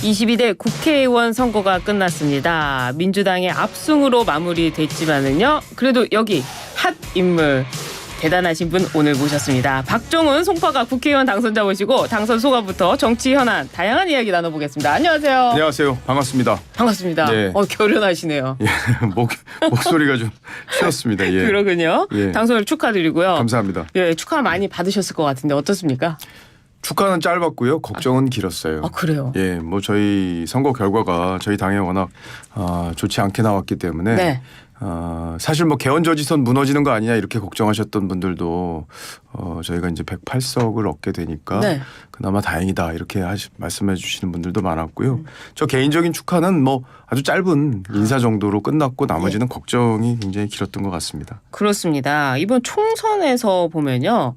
22대 국회의원 선거가 끝났습니다. 민주당의 압승으로 마무리됐지만은요. 그래도 여기 핫 인물 대단하신 분 오늘 모셨습니다. 박종훈 송파가 국회의원 당선자 모시고 당선 소감부터 정치 현안 다양한 이야기 나눠보겠습니다. 안녕하세요. 안녕하세요. 반갑습니다. 반갑습니다. 예. 결연하시네요. 예, 목소리가 좀 쉬었습니다. 예. 그러군요. 예. 당선을 축하드리고요. 감사합니다. 예, 축하 많이 받으셨을 것 같은데 어떻습니까? 축하는 짧았고요. 걱정은 길었어요. 아, 그래요? 예, 뭐 저희 선거 결과가 저희 당에 워낙 좋지 않게 나왔기 때문에 네. 사실 뭐 개헌저지선 무너지는 거 아니냐 이렇게 걱정하셨던 분들도 저희가 이제 108석을 얻게 되니까 네. 그나마 다행이다 이렇게 말씀해 주시는 분들도 많았고요. 저 개인적인 축하는 뭐 아주 짧은 인사 정도로 끝났고 나머지는 걱정이 굉장히 길었던 것 같습니다. 그렇습니다. 이번 총선에서 보면요.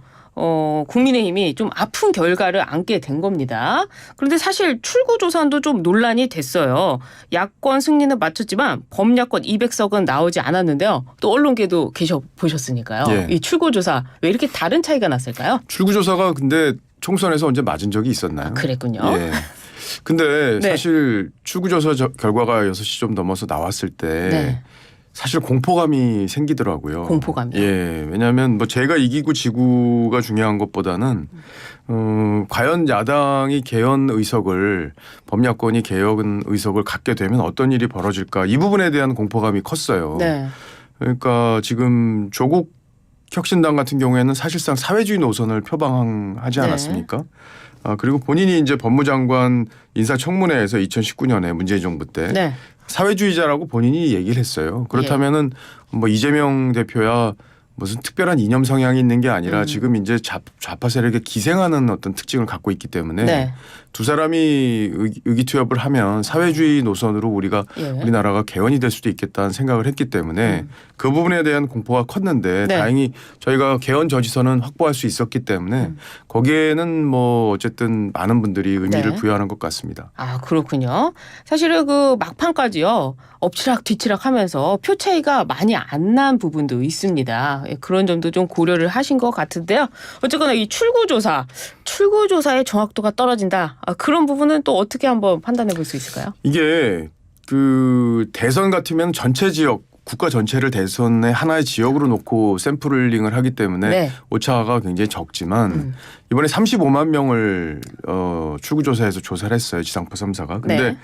국민의힘이 좀 아픈 결과를 안게 된 겁니다. 그런데 사실 출구조사도 좀 논란이 됐어요. 야권 승리는 맞췄지만 범야권 200석은 나오지 않았는데요. 또 언론계도 보셨으니까요. 예. 이 출구조사 왜 이렇게 다른 차이가 났을까요? 출구조사가 근데 총선에서 언제 맞은 적이 있었나요? 그랬군요. 예. 근데 네. 사실 출구조사 결과가 6시 좀 넘어서 나왔을 때 네. 사실 공포감이 생기더라고요. 공포감이요? 예. 왜냐하면 뭐 제가 이기고 지구가 중요한 것보다는 과연 야당이 개헌 의석을 범야권이 개헌 의석을 갖게 되면 어떤 일이 벌어질까 이 부분에 대한 공포감이 컸어요. 네. 그러니까 지금 조국 혁신당 같은 경우에는 사실상 사회주의 노선을 표방하지 않았습니까? 그리고 본인이 이제 법무장관 인사청문회에서 2019년에 문재인 정부 때 네. 사회주의자라고 본인이 얘기를 했어요. 그렇다면은 뭐 이재명 대표야 무슨 특별한 이념 성향이 있는 게 아니라 지금 이제 좌파 세력에 기생하는 어떤 특징을 갖고 있기 때문에 네. 두 사람이 의기투합을 하면 사회주의 노선으로 우리나라가 개헌이 될 수도 있겠다는 생각을 했기 때문에 그 부분에 대한 공포가 컸는데 네. 다행히 저희가 개헌 저지선은 확보할 수 있었기 때문에 거기에는 뭐 어쨌든 많은 분들이 의미를 네. 부여하는 것 같습니다. 아, 그렇군요. 사실은 그 막판까지요. 엎치락 뒤치락 하면서 표 차이가 많이 안 난 부분도 있습니다. 예, 그런 점도 좀 고려를 하신 것 같은데요. 어쨌거나 이 출구조사의 정확도가 떨어진다. 그런 부분은 또 어떻게 한번 판단해 볼 수 있을까요? 이게 그 대선 같으면 전체 지역 국가 전체를 대선의 하나의 지역으로 놓고 샘플링을 하기 때문에 네. 오차가 굉장히 적지만 이번에 35만 명을 출구조사에서 조사를 했어요. 지상파 3사가. 근데 네.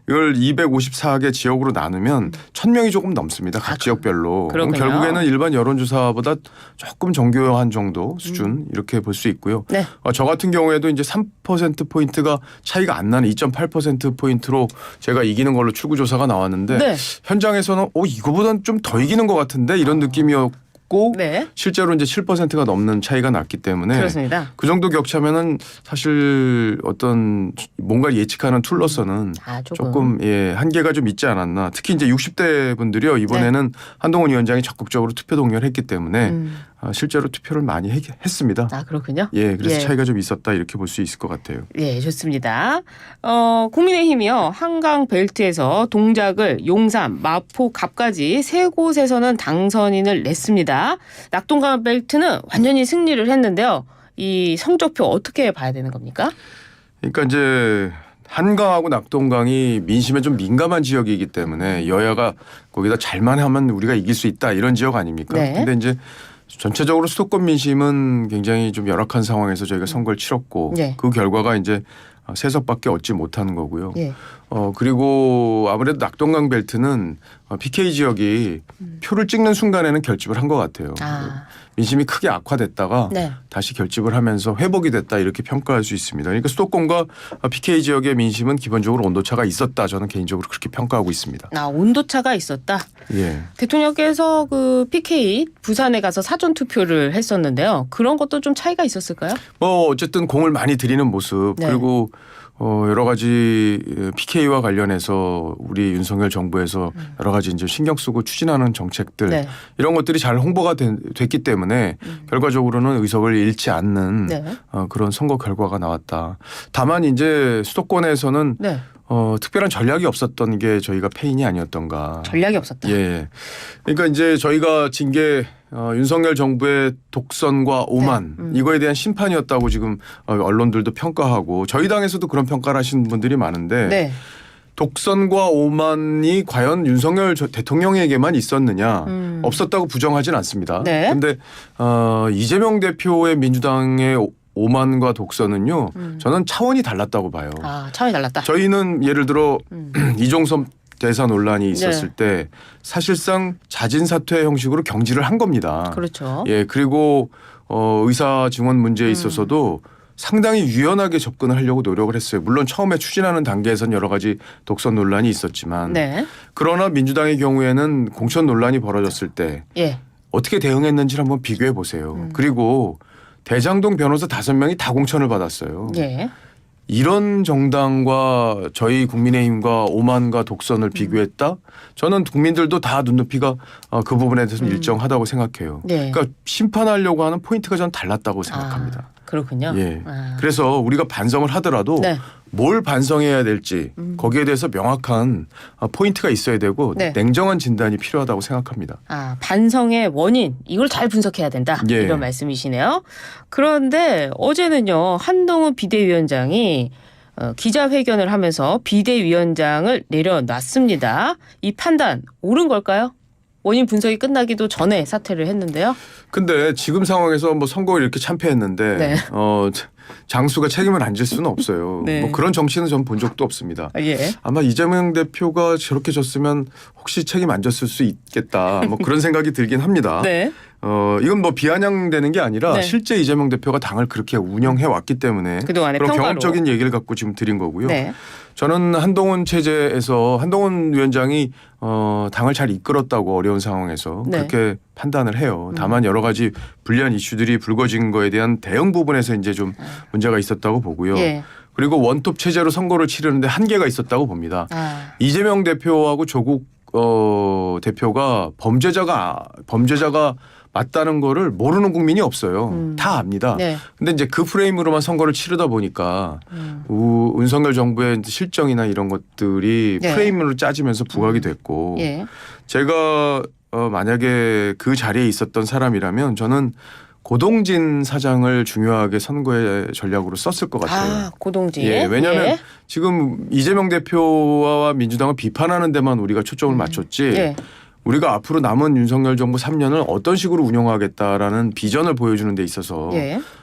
이걸 254개 지역으로 나누면 1,000명이 조금 넘습니다. 각 지역별로. 그럼 그렇군요. 결국에는 일반 여론조사보다 조금 정교한 정도 수준 이렇게 볼 수 있고요. 네. 저 같은 경우에도 이제 3%포인트가 차이가 안 나는 2.8%포인트로 제가 이기는 걸로 출구조사가 나왔는데 네. 현장에서는 이거보단 좀 더 이기는 것 같은데 이런 느낌이었고 네. 실제로 이제 7%가 넘는 차이가 났기 때문에 그렇습니다. 그 정도 격차면은 사실 어떤 뭔가 예측하는 툴로서는 조금 한계가 좀 있지 않았나. 특히 이제 60대 분들이요 이번에는 한동훈 위원장이 적극적으로 투표 동의를 했기 때문에 실제로 투표를 많이 했습니다. 아, 그렇군요. 예, 그래서 예. 차이가 좀 있었다 이렇게 볼 수 있을 것 같아요. 예, 좋습니다. 국민의힘이요. 한강 벨트에서 동작을 용산, 마포, 갑까지 세 곳에서는 당선인을 냈습니다. 낙동강 벨트는 완전히 승리를 했는데요. 이 성적표 어떻게 봐야 되는 겁니까? 그러니까 이제 한강하고 낙동강이 민심에 좀 민감한 지역이기 때문에 여야가 거기다 잘만 하면 우리가 이길 수 있다 이런 지역 아닙니까? 네. 근데 이제 전체적으로 수도권 민심은 굉장히 좀 열악한 상황에서 저희가 선거를 치렀고 네. 그 결과가 이제 3석밖에 얻지 못하는 거고요. 예. 그리고 아무래도 낙동강 벨트는 PK 지역이 표를 찍는 순간에는 결집을 한 것 같아요. 민심이 크게 악화됐다가 네. 다시 결집을 하면서 회복이 됐다 이렇게 평가할 수 있습니다. 그러니까 수도권과 PK 지역의 민심은 기본적으로 온도차가 있었다. 저는 개인적으로 그렇게 평가하고 있습니다. 온도차가 있었다. 예. 대통령께서 그 PK 부산에 가서 사전 투표를 했었는데요. 그런 것도 좀 차이가 있었을까요? 뭐 어쨌든 공을 많이 들이는 모습 네. 그리고 여러 가지 PK와 관련해서 우리 윤석열 정부에서 여러 가지 이제 신경 쓰고 추진하는 정책들 네. 이런 것들이 잘 홍보가 됐기 때문에 결과적으로는 의석을 잃지 않는 네. 그런 선거 결과가 나왔다. 다만 이제 수도권에서는 네. 특별한 전략이 없었던 게 저희가 패인이 아니었던가. 전략이 없었다. 예. 그러니까 이제 저희가 진 게 윤석열 정부의 독선과 오만 이거에 대한 심판이었다고 지금 언론들도 평가하고 저희 당에서도 그런 평가를 하시는 분들이 많은데 네. 독선과 오만이 과연 윤석열 대통령에게만 있었느냐 없었다고 부정하진 않습니다. 그런데 이재명 대표의 민주당의 오만과 독선은요. 저는 차원이 달랐다고 봐요. 아, 차원이 달랐다. 저희는 예를 들어 이종섭 대사 논란이 있었을 때 사실상 자진 사퇴 형식으로 경질을 한 겁니다. 그렇죠. 예, 그리고 의사 증언 문제에 있어서도 상당히 유연하게 접근을 하려고 노력을 했어요. 물론 처음에 추진하는 단계에선 여러 가지 독선 논란이 있었지만 그러나 민주당의 경우에는 공천 논란이 벌어졌을 때 어떻게 대응했는지를 한번 비교해 보세요. 그리고 대장동 변호사 5명이 다 공천을 받았어요. 이런 정당과 저희 국민의힘과 오만과 독선을 비교했다? 저는 국민들도 다 눈높이가 그 부분에 대해서는 일정하다고 생각해요. 그러니까 심판하려고 하는 포인트가 저는 달랐다고 생각합니다. 그렇군요. 예. 그래서 우리가 반성을 하더라도 뭘 반성해야 될지 거기에 대해서 명확한 포인트가 있어야 되고 냉정한 진단이 필요하다고 생각합니다. 반성의 원인 이걸 잘 분석해야 된다. 이런 말씀이시네요. 그런데 어제는요. 한동훈 비대위원장이 기자회견을 하면서 비대위원장을 내려놨습니다. 이 판단 옳은 걸까요? 원인 분석이 끝나기도 전에 사퇴를 했는데요. 근데 지금 상황에서 뭐 선거를 이렇게 참패했는데 장수가 책임을 안 질 수는 없어요. 뭐 그런 정치는 전 본 적도 없습니다. 아마 이재명 대표가 저렇게 졌으면 혹시 책임 안 졌을 수 있겠다. 뭐 그런 생각이 들긴 합니다. 이건 뭐 비아냥되는 게 아니라 실제 이재명 대표가 당을 그렇게 운영해 왔기 때문에 그런 경험적인 얘기를 갖고 지금 드린 거고요. 저는 한동훈 체제에서 한동훈 위원장이 당을 잘 이끌었다고 어려운 상황에서 그렇게 판단을 해요. 다만 여러 가지 불리한 이슈들이 불거진 거에 대한 대응 부분에서 이제 좀 문제가 있었다고 보고요. 그리고 원톱 체제로 선거를 치르는데 한계가 있었다고 봅니다. 이재명 대표하고 조국 대표가 범죄자가 맞다는 거를 모르는 국민이 없어요. 다 압니다. 근데 이제 그 프레임으로만 선거를 치르다 보니까 윤석열 정부의 실정이나 이런 것들이 프레임으로 짜지면서 부각이 됐고 제가 만약에 그 자리에 있었던 사람이라면 저는 고동진 사장을 중요하게 선거의 전략으로 썼을 것 같아요. 고동진. 왜냐하면 지금 이재명 대표와 민주당을 비판하는 데만 우리가 초점을 맞췄지 우리가 앞으로 남은 윤석열 정부 3년을 어떤 식으로 운영하겠다라는 비전을 보여주는 데 있어서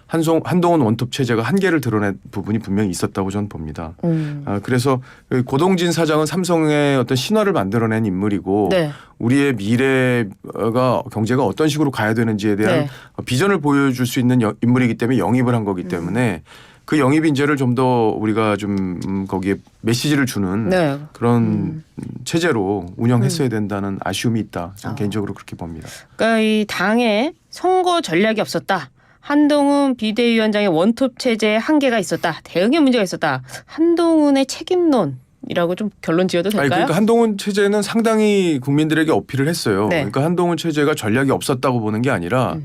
한동훈 원톱 체제가 한계를 드러낸 부분이 분명히 있었다고 저는 봅니다. 그래서 고동진 사장은 삼성의 어떤 신화를 만들어낸 인물이고 우리의 미래가 경제가 어떤 식으로 가야 되는지에 대한 비전을 보여줄 수 있는 인물이기 때문에 영입을 한 거기 때문에 그 영입 인재를 좀 더 우리가 좀 거기에 메시지를 주는 그런 체제로 운영했어야 된다는 아쉬움이 있다. 저는 개인적으로 그렇게 봅니다. 그러니까 이 당에 선거 전략이 없었다. 한동훈 비대위원장의 원톱 체제에 한계가 있었다. 대응에 문제가 있었다. 한동훈의 책임론이라고 좀 결론 지어도 될까요? 그러니까 한동훈 체제는 상당히 국민들에게 어필을 했어요. 그러니까 한동훈 체제가 전략이 없었다고 보는 게 아니라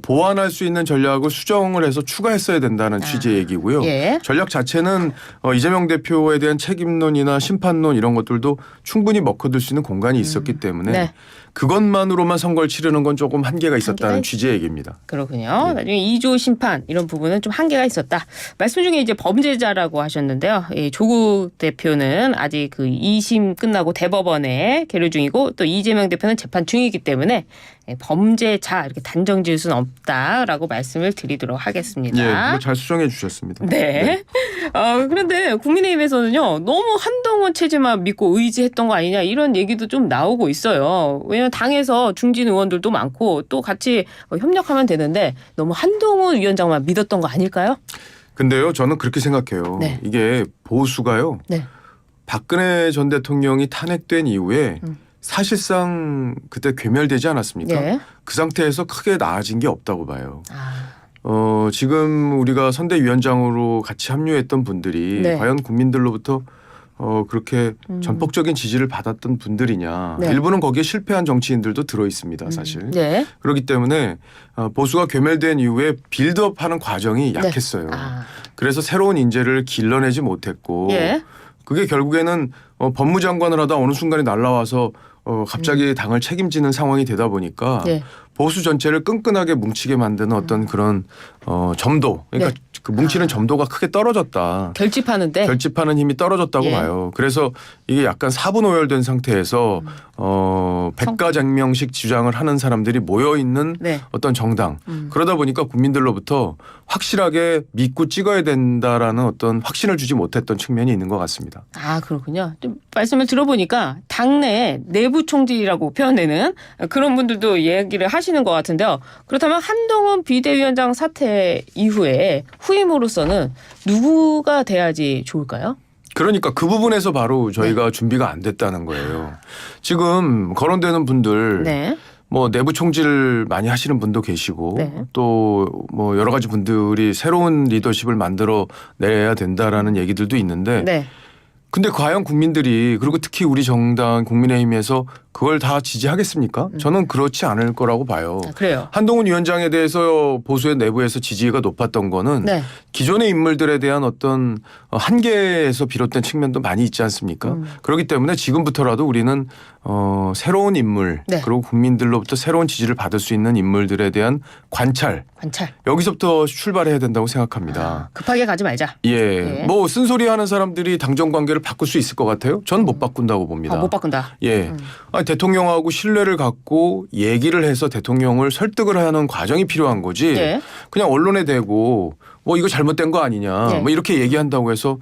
보완할 수 있는 전략을 수정을 해서 추가했어야 된다는 취지의 얘기고요. 전략 자체는 이재명 대표에 대한 책임론이나 심판론 이런 것들도 충분히 먹혀들 수 있는 공간이 있었기 때문에 그것만으로만 선거를 치르는 건 조금 한계가 있었다는 취지의 얘기입니다. 그렇군요. 나중에 2조 심판 이런 부분은 좀 한계가 있었다. 말씀 중에 이제 범죄자라고 하셨는데요. 조국 대표는 아직 그 2심 끝나고 대법원에 계류 중이고 또 이재명 대표는 재판 중이기 때문에 범죄자 이렇게 단정 지을 수는 없다라고 말씀을 드리도록 하겠습니다. 잘 수정해 주셨습니다. 그런데 국민의힘에서는요. 너무 한동훈 체제만 믿고 의지했던 거 아니냐 이런 얘기도 좀 나오고 있어요. 왜냐하면 당에서 중진 의원들도 많고 또 같이 협력하면 되는데 너무 한동훈 위원장만 믿었던 거 아닐까요? 근데요. 저는 그렇게 생각해요. 이게 보수가요. 박근혜 전 대통령이 탄핵된 이후에 사실상 그때 괴멸되지 않았습니까? 그 상태에서 크게 나아진 게 없다고 봐요. 지금 우리가 선대위원장으로 같이 합류했던 분들이 과연 국민들로부터 그렇게 전폭적인 지지를 받았던 분들이냐. 일부는 거기에 실패한 정치인들도 들어 있습니다. 사실. 그렇기 때문에 보수가 괴멸된 이후에 빌드업하는 과정이 약했어요. 그래서 새로운 인재를 길러내지 못했고 그게 결국에는 법무장관을 하다 어느 순간에 날라와서 갑자기 당을 책임지는 상황이 되다 보니까 네. 보수 전체를 끈끈하게 뭉치게 만드는 어떤 그런 점도 그러니까 네. 그 뭉치는 점도가 크게 떨어졌다. 결집하는 힘이 떨어졌다고 예. 봐요. 그래서 이게 약간 사분오열된 상태에서 백가쟁명식 주장을 하는 사람들이 모여 있는 네. 어떤 정당 그러다 보니까 국민들로부터 확실하게 믿고 찍어야 된다라는 어떤 확신을 주지 못했던 측면이 있는 것 같습니다. 아, 그렇군요. 좀 말씀을 들어보니까 당내 내부 총질이라고 표현되는 그런 분들도 이야기를 하시는 것 같은데요. 그렇다면 한동훈 비대위원장 사퇴 이후에 후임으로서는 누구가 돼야지 좋을까요? 그러니까 그 부분에서 바로 저희가 준비가 안 됐다는 거예요. 지금 거론되는 분들 네. 뭐 내부 총질 많이 하시는 분도 계시고 네. 또 뭐 여러 가지 분들이 새로운 리더십을 만들어 내야 된다라는 얘기들도 있는데 네. 근데 과연 국민들이 그리고 특히 우리 정당 국민의힘에서 그걸 다 지지하겠습니까? 저는 그렇지 않을 거라고 봐요. 아, 그래요. 한동훈 위원장에 대해서 보수의 내부에서 지지가 높았던 거는 네. 기존의 인물들에 대한 어떤 한계에서 비롯된 측면도 많이 있지 않습니까? 그렇기 때문에 지금부터라도 우리는 새로운 인물 네. 그리고 국민들로부터 새로운 지지를 받을 수 있는 인물들에 대한 관찰 여기서부터 출발해야 된다고 생각합니다. 급하게 가지 말자. 예. 뭐 쓴소리 하는 사람들이 당정 관계를 바꿀 수 있을 것 같아요? 저는 못 바꾼다고 봅니다. 못 바꾼다. 예. 아니, 대통령하고 신뢰를 갖고 얘기를 해서 대통령을 설득을 하는 과정이 필요한 거지. 예. 그냥 언론에 대고 뭐 이거 잘못된 거 아니냐. 예. 뭐 이렇게 얘기한다고 해서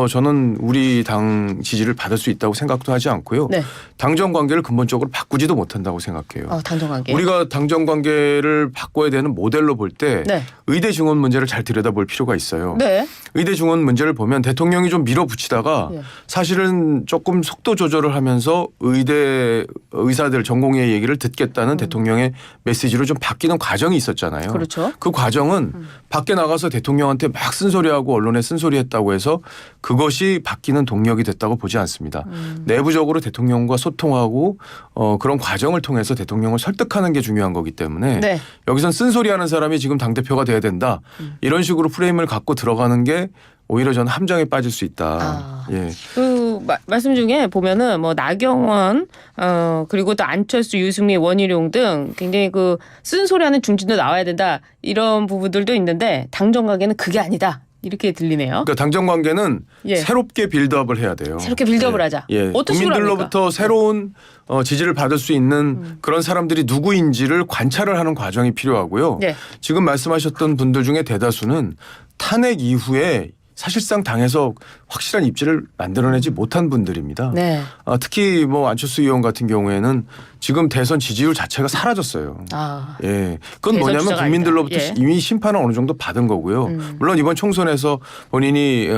저는 우리 당 지지를 받을 수 있다고 생각도 하지 않고요. 네. 당정 관계를 근본적으로 바꾸지도 못한다고 생각해요. 당정 관계. 우리가 당정 관계를 바꿔야 되는 모델로 볼 때 네. 의대 증원 문제를 잘 들여다볼 필요가 있어요. 네. 의대 증원 문제를 보면 대통령이 좀 밀어붙이다가 예. 사실은 조금 속도 조절을 하면서 의대 의사들 전공의 얘기를 듣겠다는 대통령의 메시지로 좀 바뀌는 과정이 있었잖아요. 그렇죠. 그 과정은 밖에 나가서 대통령한테 막 쓴소리하고 언론에 쓴소리했다고 해서 그것이 바뀌는 동력이 됐다고 보지 않습니다. 내부적으로 대통령과 소통하고 그런 과정을 통해서 대통령을 설득하는 게 중요한 거기 때문에 네. 여기선 쓴소리하는 사람이 지금 당대표가 돼야 된다. 이런 식으로 프레임을 갖고 들어가는 게 오히려 저는 함정에 빠질 수 있다. 예. 그 말씀 중에 보면은 뭐 나경원 그리고 또 안철수, 유승민, 원희룡 등 굉장히 그 쓴소리하는 중진도 나와야 된다 이런 부분들도 있는데 당정 관계는 그게 아니다. 이렇게 들리네요. 그러니까 당정 관계는 예. 새롭게 빌드업을 해야 돼요. 새롭게 빌드업을 예. 하자. 예. 어떤 식으로 국민들로부터 합니까? 새로운 지지를 받을 수 있는 그런 사람들이 누구인지를 관찰을 하는 과정이 필요하고요. 네. 지금 말씀하셨던 분들 중에 대다수는 탄핵 이후에 사실상 당에서 확실한 입지를 만들어내지 못한 분들입니다. 네. 특히 뭐 안철수 의원 같은 경우에는 지금 대선 지지율 자체가 사라졌어요. 예, 그건 뭐냐면 국민들로부터 예. 이미 심판을 어느 정도 받은 거고요. 물론 이번 총선에서 본인이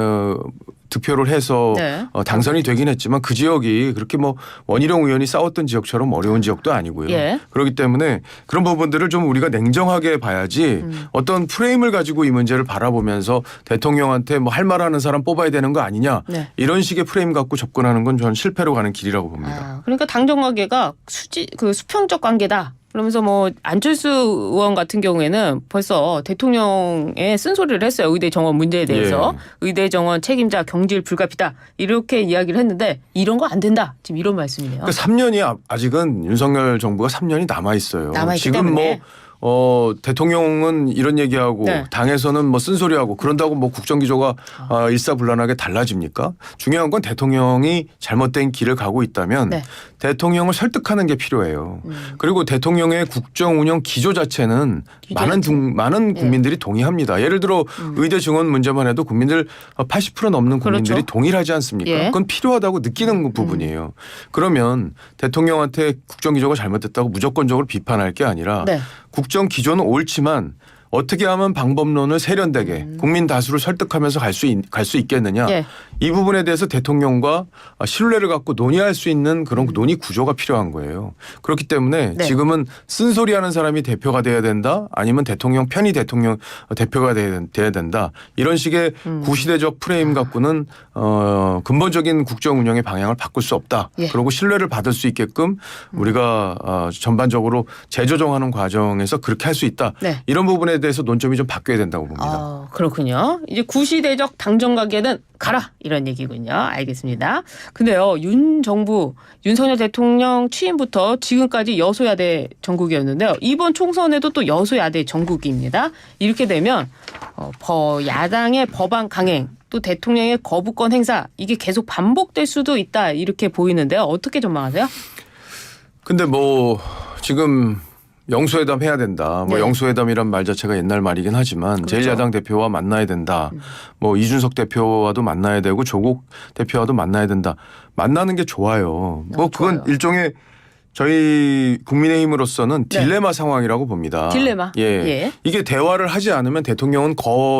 득표를 해서 네. 당선이 되긴 했지만 그 지역이 그렇게 뭐 원희룡 의원이 싸웠던 지역처럼 어려운 지역도 아니고요. 예. 그렇기 때문에 그런 부분들을 좀 우리가 냉정하게 봐야지 어떤 프레임을 가지고 이 문제를 바라보면서 대통령한테 뭐 할 말하는 사람 뽑아야 되는 거 아니냐 네. 이런 식의 프레임 갖고 접근하는 건 저는 실패로 가는 길이라고 봅니다. 그러니까 당정 관계가 수평적 관계다. 그러면서 뭐 안철수 의원 같은 경우에는 벌써 대통령에 쓴소리를 했어요. 의대 정원 문제에 대해서. 예. 의대 정원 책임자 경질 불가피다. 이렇게 이야기를 했는데 이런 거 안 된다. 지금 이런 말씀이네요. 그러니까 3년이 아직은 윤석열 정부가 3년이 남아 있어요. 남아있기 지금 때문에. 대통령은 이런 얘기하고 네. 당에서는 뭐 쓴소리하고 그런다고 뭐 국정기조가 일사불란하게 달라집니까? 중요한 건 대통령이 잘못된 길을 가고 있다면 네. 대통령을 설득하는 게 필요해요. 그리고 대통령의 국정운영 기조 자체는 많은 국민들이 동의합니다. 예를 들어 의대 증원 문제만 해도 국민들 80% 넘는 국민들이 그렇죠. 동의하지 않습니까? 예. 그건 필요하다고 느끼는 부분이에요. 그러면 대통령한테 국정기조가 잘못됐다고 무조건적으로 비판할 게 아니라 네. 국정 기조는 옳지만 어떻게 하면 방법론을 세련되게 국민 다수를 설득하면서 갈 수 있겠느냐. 예. 이 부분에 대해서 대통령과 신뢰를 갖고 논의할 수 있는 그런 논의 구조가 필요한 거예요. 그렇기 때문에 네. 지금은 쓴소리하는 사람이 대표가 돼야 된다 아니면 대통령 편이 대표가 돼야 된다. 이런 식의 구시대적 프레임 갖고는 근본적인 국정 운영의 방향을 바꿀 수 없다. 예. 그리고 신뢰를 받을 수 있게끔 우리가 전반적으로 재조정하는 과정에서 그렇게 할 수 있다. 네. 이런 부분에 대해서 논점이 좀 바뀌어야 된다고 봅니다. 아, 그렇군요. 이제 구시대적 당정 가게는 가라 이런 얘기군요. 알겠습니다. 근데요, 윤석열 대통령 취임부터 지금까지 여소야대 정국이었는데요. 이번 총선에도 또 여소야대 정국입니다. 이렇게 되면 야당의 법안 강행 또 대통령의 거부권 행사 이게 계속 반복될 수도 있다 이렇게 보이는데요. 어떻게 전망하세요? 근데 뭐 지금 영수회담 해야 된다. 뭐 네. 영수회담이란 말 자체가 옛날 말이긴 하지만 그렇죠. 제1야당 대표와 만나야 된다. 뭐 이준석 대표와도 만나야 되고 조국 대표와도 만나야 된다. 만나는 게 좋아요. 뭐 그건 좋아요. 일종의 저희 국민의힘으로서는 네. 딜레마 상황이라고 봅니다. 딜레마. 예. 예. 이게 대화를 하지 않으면 대통령은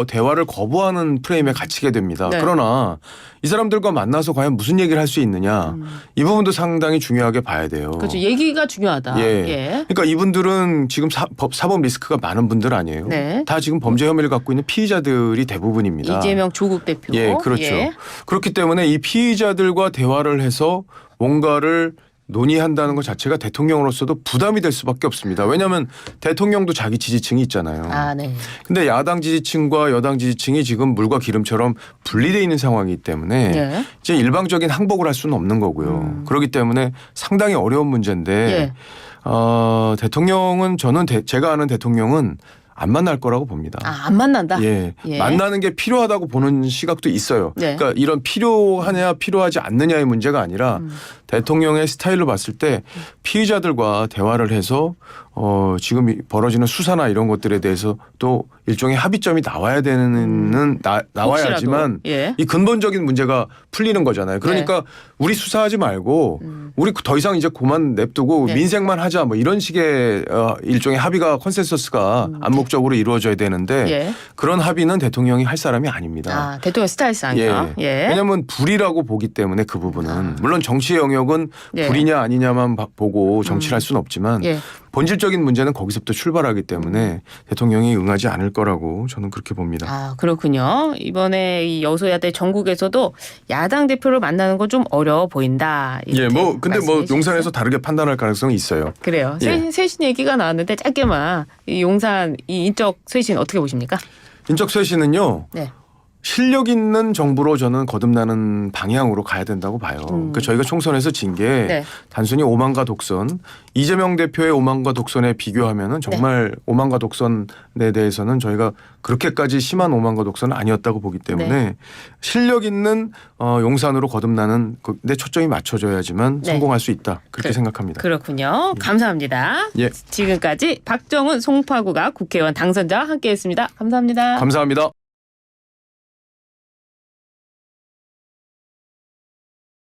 대화를 거부하는 프레임에 갇히게 됩니다. 네. 그러나 이 사람들과 만나서 과연 무슨 얘기를 할 수 있느냐. 이 부분도 상당히 중요하게 봐야 돼요. 그렇죠. 얘기가 중요하다. 예. 그러니까 이분들은 지금 사법 리스크가 많은 분들 아니에요. 네. 다 지금 범죄 혐의를 갖고 있는 피의자들이 대부분입니다. 이재명 조국 대표. 예, 그렇죠. 예. 그렇기 때문에 이 피의자들과 대화를 해서 뭔가를 논의한다는 것 자체가 대통령으로서도 부담이 될 수밖에 없습니다. 왜냐하면 대통령도 자기 지지층이 있잖아요. 아, 네. 근데 야당 지지층과 여당 지지층이 지금 물과 기름처럼 분리되어 있는 상황이기 때문에 예. 이제 일방적인 항복을 할 수는 없는 거고요. 그렇기 때문에 상당히 어려운 문제인데 예. 대통령은 제가 아는 대통령은 안 만날 거라고 봅니다. 아, 안 만난다. 예. 예. 만나는 게 필요하다고 보는 시각도 있어요. 네. 그러니까 이런 필요하냐 필요하지 않느냐의 문제가 아니라 대통령의 스타일로 봤을 때 피의자들과 대화를 해서 지금 벌어지는 수사나 이런 것들에 대해서 또 일종의 합의점이 나와야 되는 나와야지만 예. 이 근본적인 문제가 풀리는 거잖아요. 그러니까 우리 수사하지 말고 우리 더 이상 이제 그만 냅두고 네. 민생만 하자 뭐 이런 식의 일종의 합의가 컨센서스가 암묵적으로 이루어져야 되는데 예. 그런 합의는 대통령이 할 사람이 아닙니다. 아, 대통령 스타일상이요. 예. 왜냐하면 불이라고 보기 때문에 그 부분은 물론 정치의 영역은 예. 불이냐 아니냐만 보고 정치를 할 수는 없지만 예. 본질적인 문제는 거기서부터 출발하기 때문에 대통령이 응하지 않을 거라고 저는 그렇게 봅니다. 아, 그렇군요. 이번에 이 여소야대 전국에서도 야당 대표를 만나는 건 좀 어려워 보인다. 예, 뭐 근데 뭐 말씀해 용산에서 주셨어요? 다르게 판단할 가능성이 있어요. 그래요. 예. 쇄신 얘기가 나왔는데 짧게만 이 용산 이 인적 쇄신 어떻게 보십니까? 인적 쇄신은요. 네. 실력 있는 정부로 저는 거듭나는 방향으로 가야 된다고 봐요. 그러니까 저희가 총선에서 진 게 네. 단순히 오만과 독선, 이재명 대표의 오만과 독선에 비교하면은 정말 오만과 독선에 대해서는 저희가 그렇게까지 심한 오만과 독선은 아니었다고 보기 때문에 네. 실력 있는 용산으로 거듭나는 데 초점이 맞춰져야지만 네. 성공할 수 있다. 그렇게 생각합니다. 그렇군요. 감사합니다. 예. 지금까지 박정훈 송파구가 국회의원 당선자와 함께했습니다. 감사합니다. 감사합니다.